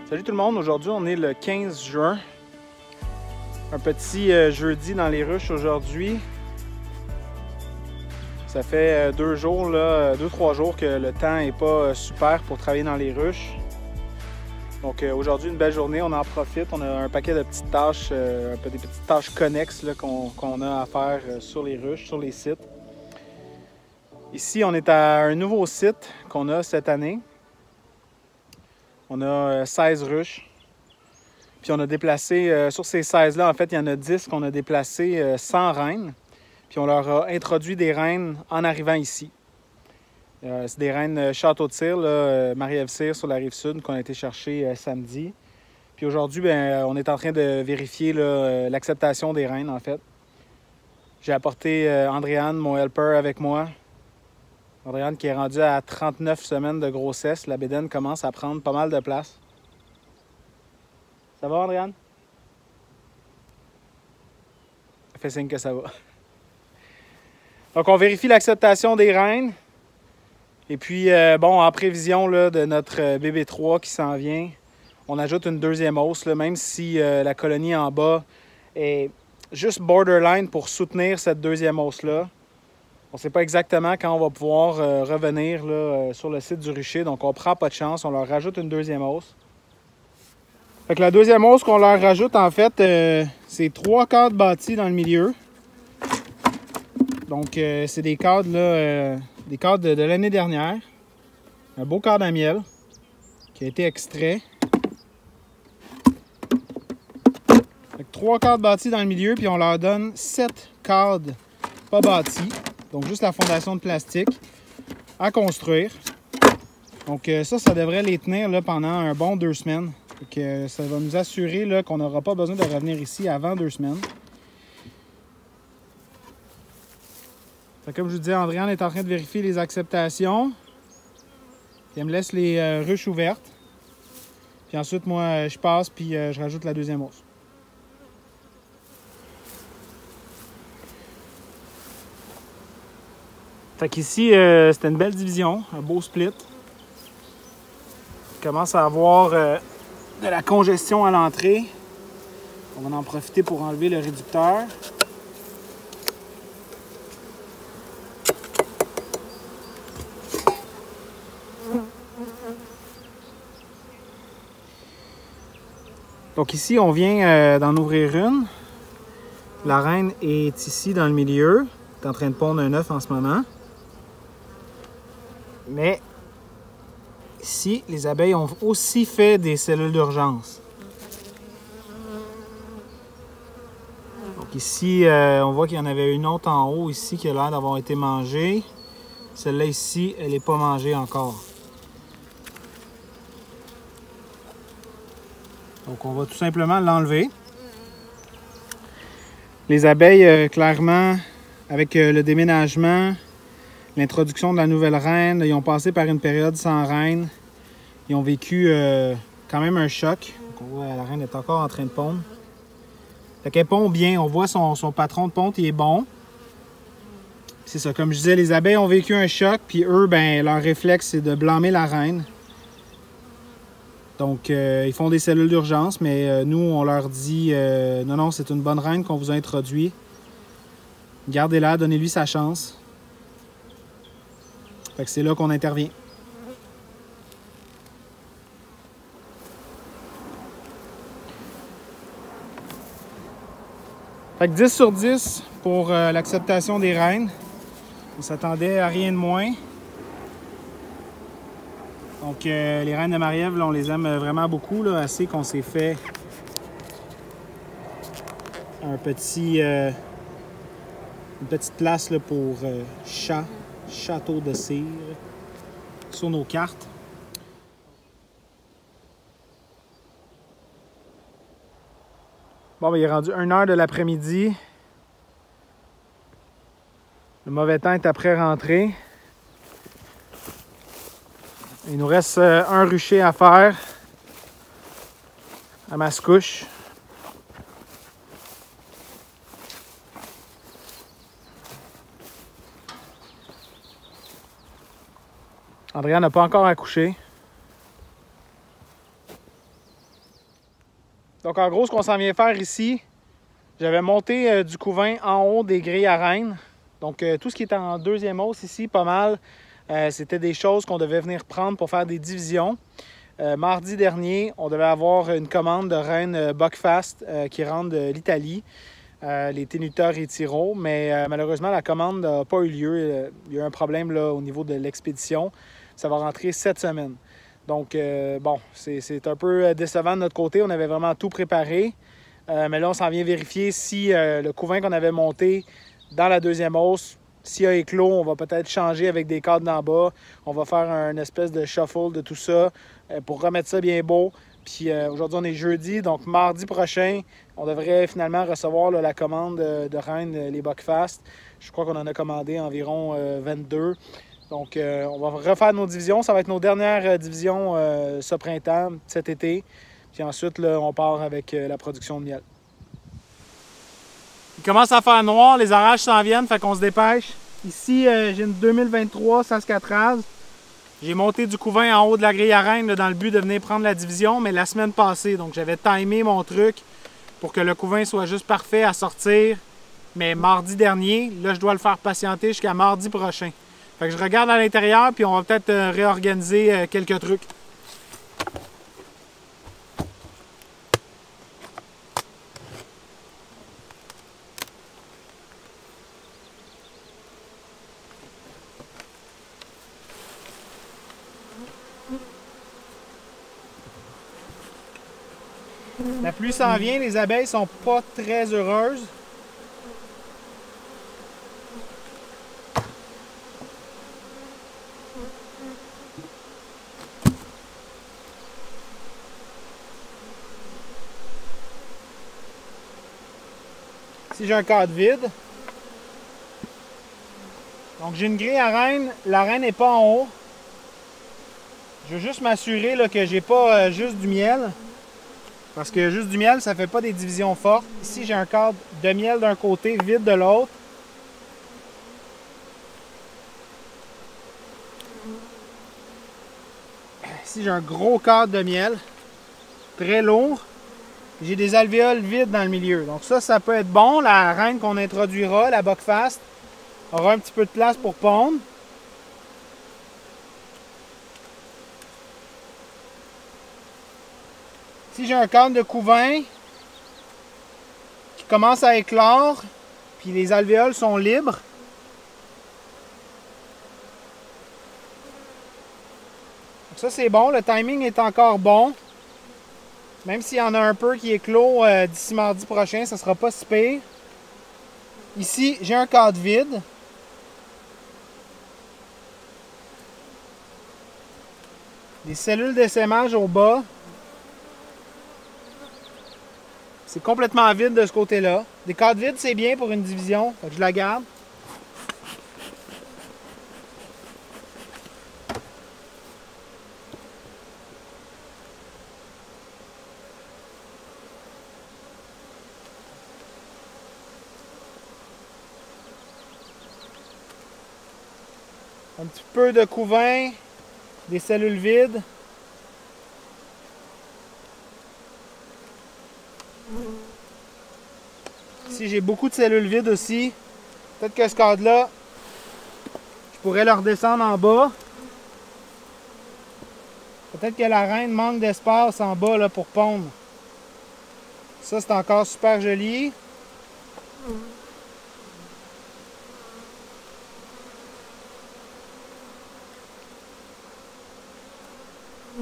Salut tout le monde, aujourd'hui on est le 15 juin. Un petit jeudi dans les ruches aujourd'hui. Ça fait 2-3 jours que le temps n'est pas super pour travailler dans les ruches. Donc aujourd'hui une belle journée, on en profite. On a un paquet de petites tâches, des petites tâches connexes qu'on a à faire sur les ruches, sur les sites. Ici on est à un nouveau site qu'on a cette année. On a 16 ruches. Puis on a déplacé, sur ces 16-là, en fait, il y en a 10 qu'on a déplacés sans reines. Puis on leur a introduit des reines en arrivant ici. C'est des reines Château de Cire, Marie-Ève Cyr sur la Rive-Sud qu'on a été chercher samedi. Puis aujourd'hui, on est en train de vérifier l'acceptation des reines, en fait. J'ai apporté Andréane, mon helper, avec moi. Andréane qui est rendue à 39 semaines de grossesse. La bédaine commence à prendre pas mal de place. Ça va, Andréane? Elle fait signe que ça va. Donc, on vérifie l'acceptation des reines. Et puis, en prévision de notre bébé 3 qui s'en vient, on ajoute une deuxième hausse, même si la colonie en bas est juste borderline pour soutenir cette deuxième hausse-là. On ne sait pas exactement quand on va pouvoir revenir sur le site du rucher. Donc, on ne prend pas de chance. On leur rajoute une deuxième hausse. Fait que la deuxième hausse qu'on leur rajoute, en fait, c'est 3 cadres bâtis dans le milieu. Donc, c'est des cadres, de l'année dernière. Un beau cadre à miel qui a été extrait. Fait que 3 cadres bâtis dans le milieu, puis on leur donne 7 cadres pas bâtis. Donc, juste la fondation de plastique à construire. Donc, ça devrait les tenir pendant un bon 2 semaines. Donc, ça va nous assurer qu'on n'aura pas besoin de revenir ici avant 2 semaines. Fait, comme je vous disais, Andréane est en train de vérifier les acceptations. Puis elle me laisse les ruches ouvertes. Puis ensuite, moi, je passe puis je rajoute la deuxième hausse. Fait qu'ici, c'était une belle division, un beau split. On commence à avoir de la congestion à l'entrée. On va en profiter pour enlever le réducteur. Donc ici, on vient d'en ouvrir une. La reine est ici dans le milieu. Elle est en train de pondre un œuf en ce moment. Mais ici, les abeilles ont aussi fait des cellules d'urgence. Donc ici, on voit qu'il y en avait une autre en haut ici qui a l'air d'avoir été mangée. Celle-là ici, elle n'est pas mangée encore. Donc on va tout simplement l'enlever. Les abeilles, clairement, avec le déménagement, l'introduction de la nouvelle reine, ils ont passé par une période sans reine. Ils ont vécu quand même un choc. Donc on voit la reine est encore en train de pondre. Fait qu'elle pond bien. On voit son patron de ponte, il est bon. C'est ça, comme je disais, les abeilles ont vécu un choc, puis eux, leur réflexe, c'est de blâmer la reine. Donc, ils font des cellules d'urgence, mais nous, on leur dit non, c'est une bonne reine qu'on vous a introduite. Gardez-la, donnez-lui sa chance. Fait que c'est là qu'on intervient. Fait que 10 sur 10 pour l'acceptation des reines. On s'attendait à rien de moins. Donc, les reines de Marie-Ève, on les aime vraiment beaucoup. Assez qu'on s'est fait une petite place pour Château de Cire sur nos cartes. Bon, il est rendu 1h de l'après-midi. Le mauvais temps est après rentrée. Il nous reste un rucher à faire à Mascouche. Andréane n'a pas encore accouché. Donc en gros, ce qu'on s'en vient faire ici, j'avais monté du couvain en haut des grilles à reine. Donc tout ce qui était en deuxième hausse ici, pas mal, c'était des choses qu'on devait venir prendre pour faire des divisions. Mardi dernier, on devait avoir une commande de reine Buckfast qui rentre de l'Italie, les Tenuta Retiro, mais malheureusement, la commande n'a pas eu lieu. Il y a eu un problème là, au niveau de l'expédition. Ça va rentrer cette semaine. Donc, bon, c'est un peu décevant de notre côté. On avait vraiment tout préparé. Mais là, on s'en vient vérifier si le couvain qu'on avait monté dans la deuxième hausse, s'il a éclos, on va peut-être changer avec des cadres d'en bas. On va faire une espèce de shuffle de tout ça pour remettre ça bien beau. Puis aujourd'hui, on est jeudi, donc mardi prochain, on devrait finalement recevoir là, la commande de reine, les Buckfast. Je crois qu'on en a commandé environ 22. Donc, on va refaire nos divisions. Ça va être nos dernières divisions ce printemps, cet été. Puis ensuite, là, on part avec la production de miel. Il commence à faire noir, les orages s'en viennent, fait qu'on se dépêche. Ici, j'ai une 2023 Saskatraz. J'ai monté du couvain en haut de la grille à reine là, dans le but de venir prendre la division, mais la semaine passée. Donc, j'avais timé mon truc pour que le couvain soit juste parfait à sortir. Mais mardi dernier, là, je dois le faire patienter jusqu'à mardi prochain. Fait que je regarde à l'intérieur, puis on va peut-être réorganiser quelques trucs. La pluie s'en vient, les abeilles sont pas très heureuses. Ici, j'ai un cadre vide. Donc, j'ai une grille à reine. La reine n'est pas en haut. Je veux juste m'assurer que j'ai pas juste du miel. Parce que juste du miel, ça fait pas des divisions fortes. Ici, j'ai un cadre de miel d'un côté, vide de l'autre. Ici, j'ai un gros cadre de miel. Très lourd. J'ai des alvéoles vides dans le milieu. Donc ça peut être bon. La reine qu'on introduira, la Buckfast, aura un petit peu de place pour pondre. Ici, j'ai un cadre de couvain qui commence à éclore, puis les alvéoles sont libres. Donc ça, c'est bon. Le timing est encore bon. Même s'il y en a un peu qui est clos d'ici mardi prochain, ça ne sera pas si pire. Ici, j'ai un cadre vide. Des cellules d'essaimage au bas. C'est complètement vide de ce côté-là. Des cadres vides, c'est bien pour une division. Fait que je la garde. Un petit peu de couvain, des cellules vides. Ici, j'ai beaucoup de cellules vides aussi. Peut-être que ce cadre-là, je pourrais le redescendre en bas. Peut-être que la reine manque d'espace en bas là, pour pondre. Ça, c'est encore super joli.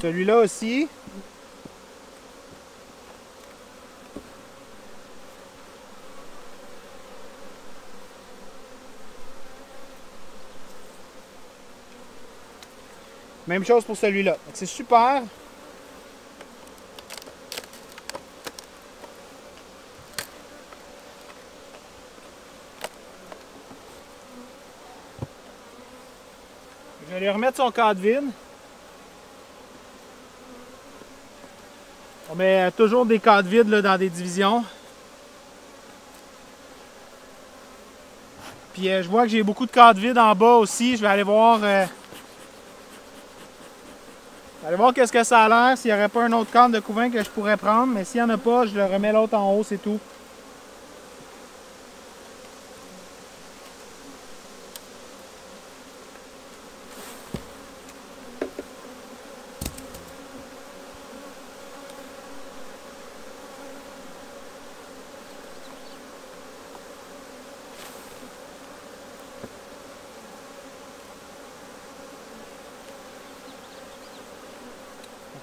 Celui-là aussi. Même chose pour celui-là. C'est super. Je vais lui remettre son cadre vide. On met toujours des cadres vides là, dans des divisions. Puis je vois que j'ai beaucoup de cadres vides en bas aussi. Je vais aller voir Allez voir qu'est-ce que ça a l'air, s'il n'y aurait pas un autre cadre de couvain que je pourrais prendre, mais s'il n'y en a pas, je le remets l'autre en haut, c'est tout.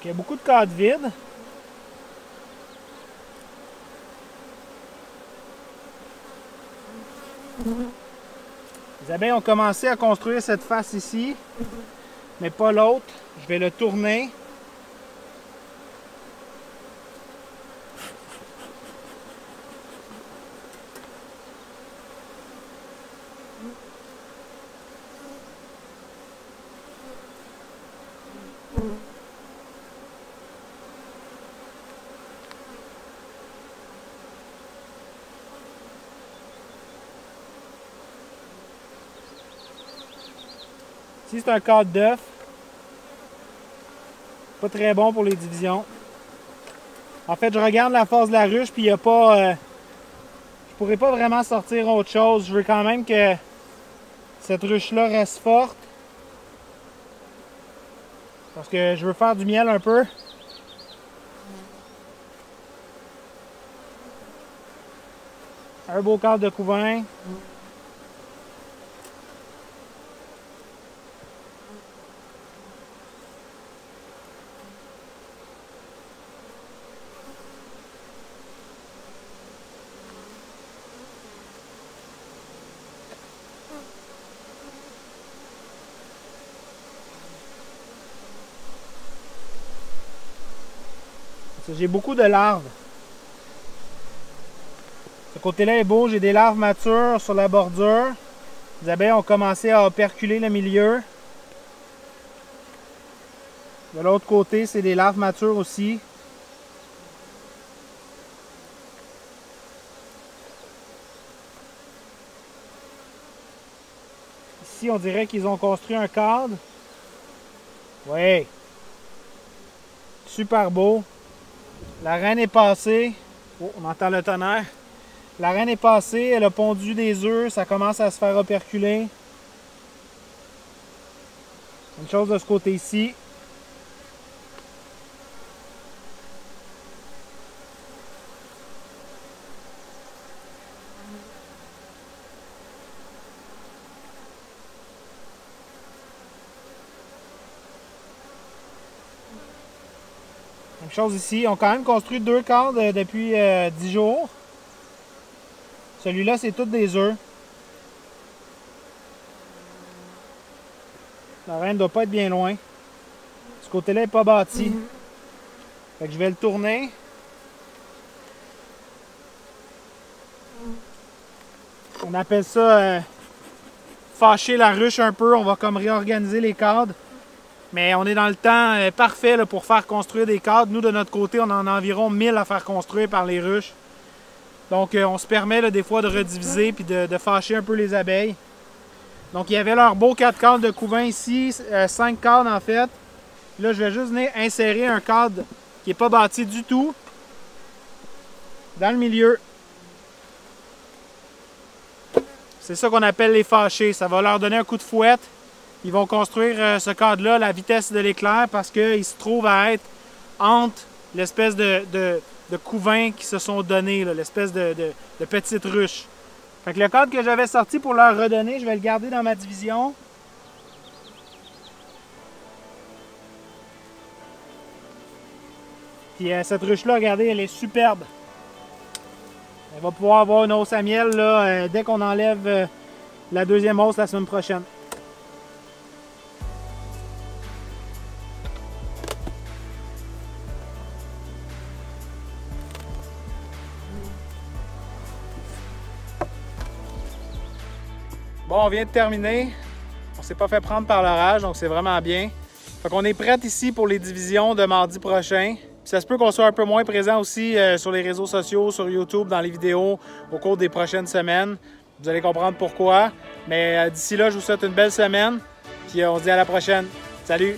Il y a beaucoup de cadres vides. Les abeilles ont commencé à construire cette face ici, mais pas l'autre. Je vais le tourner. Ici, c'est un cadre d'œuf. Pas très bon pour les divisions. En fait, je regarde la force de la ruche, puis il n'y a pas... je pourrais pas vraiment sortir autre chose. Je veux quand même que cette ruche-là reste forte. Parce que je veux faire du miel un peu. Un beau cadre de couvain. J'ai beaucoup de larves. Ce côté-là est beau, j'ai des larves matures sur la bordure. Les abeilles ont commencé à operculer le milieu. De l'autre côté, c'est des larves matures aussi. Ici, on dirait qu'ils ont construit un cadre. Oui. Super beau. La reine est passée. Oh, on entend le tonnerre. La reine est passée, elle a pondu des œufs, ça commence à se faire operculer. Une chose de ce côté-ci. Même chose ici. Ils ont quand même construit 2 cadres depuis 10 jours. Celui-là, c'est tous des œufs. La reine ne doit pas être bien loin. Ce côté-là n'est pas bâti. Fait que je vais le tourner. On appelle ça fâcher la ruche un peu. On va comme réorganiser les cadres. Mais on est dans le temps parfait là, pour faire construire des cadres. Nous, de notre côté, on en a environ 1000 à faire construire par les ruches. Donc, on se permet là, des fois de rediviser puis de fâcher un peu les abeilles. Donc, il y avait leurs beaux 4 cadres de couvain ici, 5 cadres en fait. Là, je vais juste venir insérer un cadre qui n'est pas bâti du tout dans le milieu. C'est ça qu'on appelle les fâcher. Ça va leur donner un coup de fouette. Ils vont construire ce cadre-là à la vitesse de l'éclair parce qu'il se trouve à être entre l'espèce de couvain qui se sont donnés, l'espèce de petite ruche. Fait que le cadre que j'avais sorti pour leur redonner, je vais le garder dans ma division. Puis cette ruche-là, regardez, elle est superbe. Elle va pouvoir avoir une hausse à miel là, dès qu'on enlève la deuxième hausse la semaine prochaine. Bon, on vient de terminer. On s'est pas fait prendre par l'orage, donc c'est vraiment bien. Fait qu'on est prêt ici pour les divisions de mardi prochain. Puis ça se peut qu'on soit un peu moins présent aussi sur les réseaux sociaux, sur YouTube, dans les vidéos au cours des prochaines semaines. Vous allez comprendre pourquoi. Mais d'ici là, je vous souhaite une belle semaine. Puis on se dit à la prochaine. Salut!